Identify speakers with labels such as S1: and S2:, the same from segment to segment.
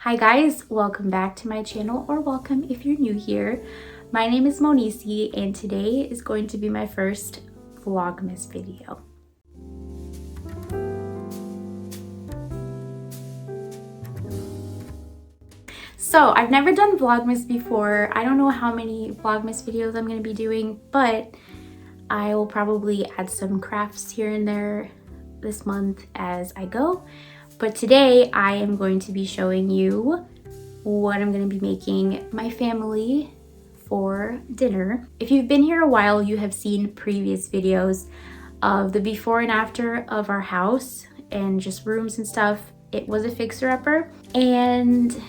S1: Hi guys, welcome back to my channel, or welcome if you're new here. My name is Monisi and today is going to be my first Vlogmas video. So I've never done Vlogmas before. I don't know how many Vlogmas videos I'm going to be doing, but I will probably add some crafts here and there this month as I go. But today I am going to be showing you what I'm going to be making my family for dinner. If you've been here a while, you have seen previous videos of the before and after of our house and just rooms and stuff. It was a fixer-upper, and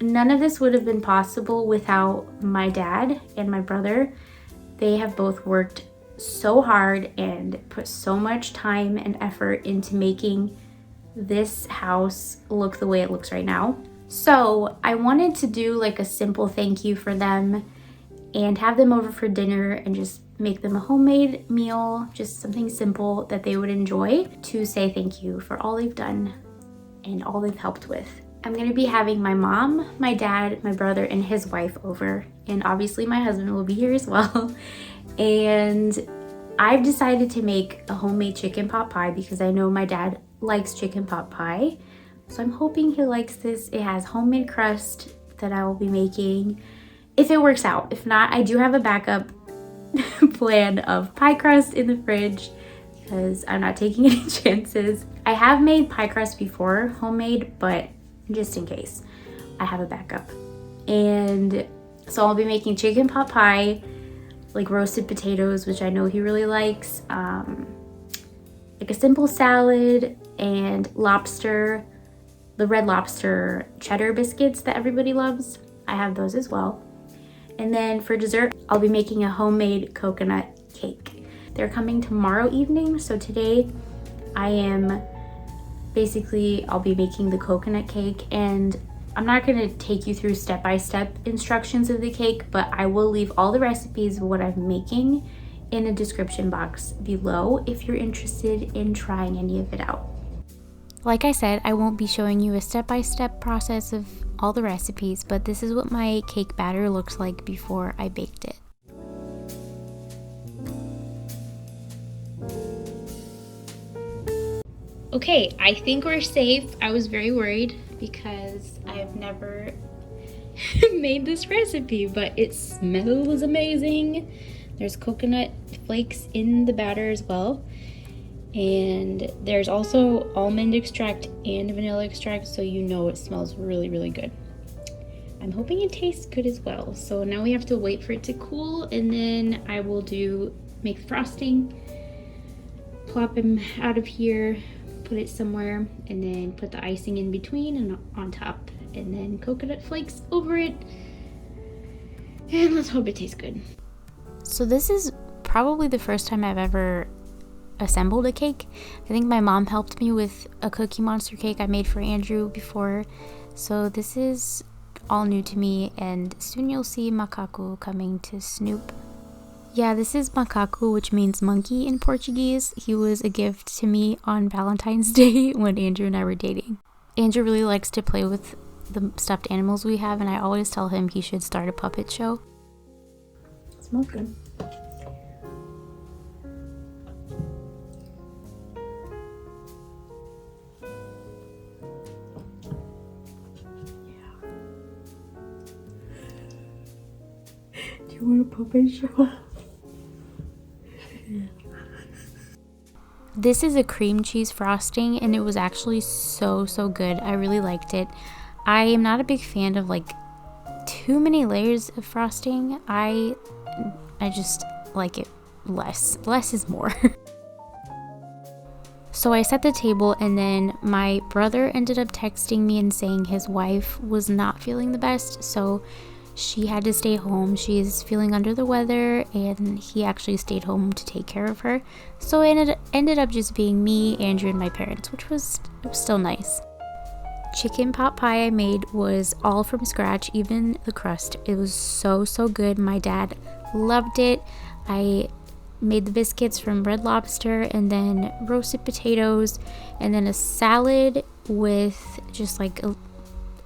S1: none of this would have been possible without my dad and my brother. They have both worked so hard and put so much time and effort into making this house look the way it looks right now. So I wanted to do like a simple thank you for them and have them over for dinner and just make them a homemade meal, just something simple that they would enjoy, to say thank you for all they've done and all they've helped with. I'm gonna be having my mom, my dad, my brother, and his wife over, and obviously my husband will be here as well. And I've decided to make a homemade chicken pot pie because I know my dad likes chicken pot pie. So I'm hoping he likes this. It has homemade crust that I will be making if it works out. If not, I do have a backup plan of pie crust in the fridge because I'm not taking any chances. I have made pie crust before, homemade, but just in case, I have a backup. And so I'll be making chicken pot pie, like roasted potatoes, which I know he really likes, like a simple salad, and lobster, the red lobster cheddar biscuits that everybody loves. I have those as well. And then for dessert, I'll be making a homemade coconut cake. They're coming tomorrow evening, so today I'll be making the coconut cake, and I'm not going to take you through step-by-step instructions of the cake, but I will leave all the recipes of what I'm making in the description box below if you're interested in trying any of it out. Like I said, I won't be showing you a step-by-step process of all the recipes, but this is what my cake batter looks like before I baked it. Okay, I think we're safe. I was very worried because I have never made this recipe, but it smells amazing. There's coconut flakes in the batter as well. And there's also almond extract and vanilla extract, so you know it smells really, really good. I'm hoping it tastes good as well. So now we have to wait for it to cool, and then I will make the frosting, plop him out of here, put it somewhere, and then put the icing in between and on top, and then coconut flakes over it, and let's hope it tastes good. So this is probably the first time I've ever assembled a cake. I think my mom helped me with a Cookie Monster cake I made for Andrew before, so this is all new to me, and soon you'll see macaco coming to Snoop. Yeah, this is macaco, which means monkey in Portuguese. He was a gift to me on Valentine's Day when Andrew and I were dating. Andrew really likes to play with the stuffed animals we have, and I always tell him he should start a puppet show. It smells good. Do you want a puppet show? This is a cream cheese frosting, and it was actually so good. I really liked it. I am not a big fan of like too many layers of frosting. I just like it less. Less is more. So I set the table, and then my brother ended up texting me and saying his wife was not feeling the best, so she had to stay home. She's feeling under the weather, and he actually stayed home to take care of her. So it ended up just being me, Andrew, and my parents, which was still nice. Chicken pot pie I made was all from scratch, even the crust. It was so good. My dad loved it. I made the biscuits from Red Lobster, and then roasted potatoes, and then a salad with just like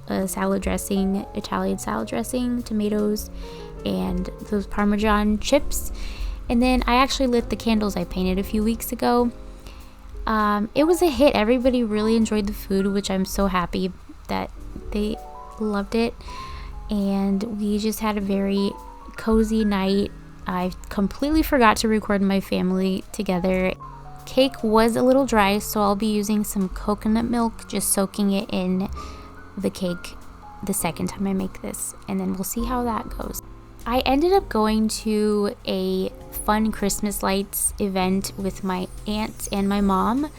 S1: a salad dressing, Italian salad dressing, tomatoes, and those Parmesan chips. And then I actually lit the candles I painted a few weeks ago. It was a hit. Everybody really enjoyed the food, which I'm so happy that they loved it. And we just had a very cozy night. I completely forgot to record my family together. Cake was a little dry, so I'll be using some coconut milk, just soaking it in the cake the second time I make this, and then we'll see how that goes. I ended up going to a fun Christmas lights event with my aunt and my mom,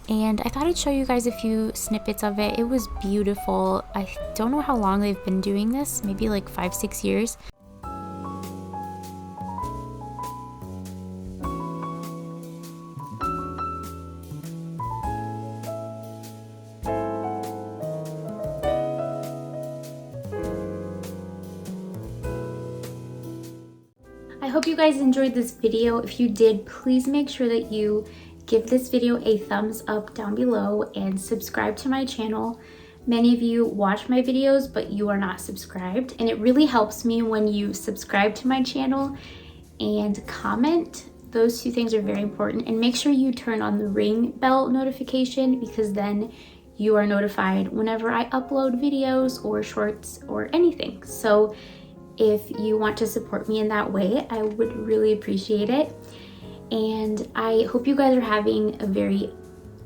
S1: and I thought I'd show you guys a few snippets of it. It was beautiful. I don't know how long they've been doing this, maybe like 5-6 years. I hope you guys enjoyed this video. If you did, please make sure that you give this video a thumbs up down below and subscribe to my channel. Many of you watch my videos, but you are not subscribed, and it really helps me when you subscribe to my channel and comment. Those two things are very important, and make sure you turn on the ring bell notification, because then you are notified whenever I upload videos or shorts or anything. So if you want to support me in that way, I would really appreciate it. And I hope you guys are having a very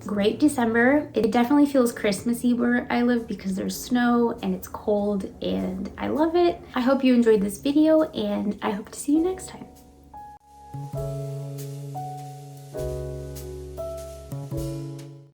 S1: great December. It definitely feels Christmassy where I live because there's snow and it's cold, and I love it. I hope you enjoyed this video, and I hope to see you next time.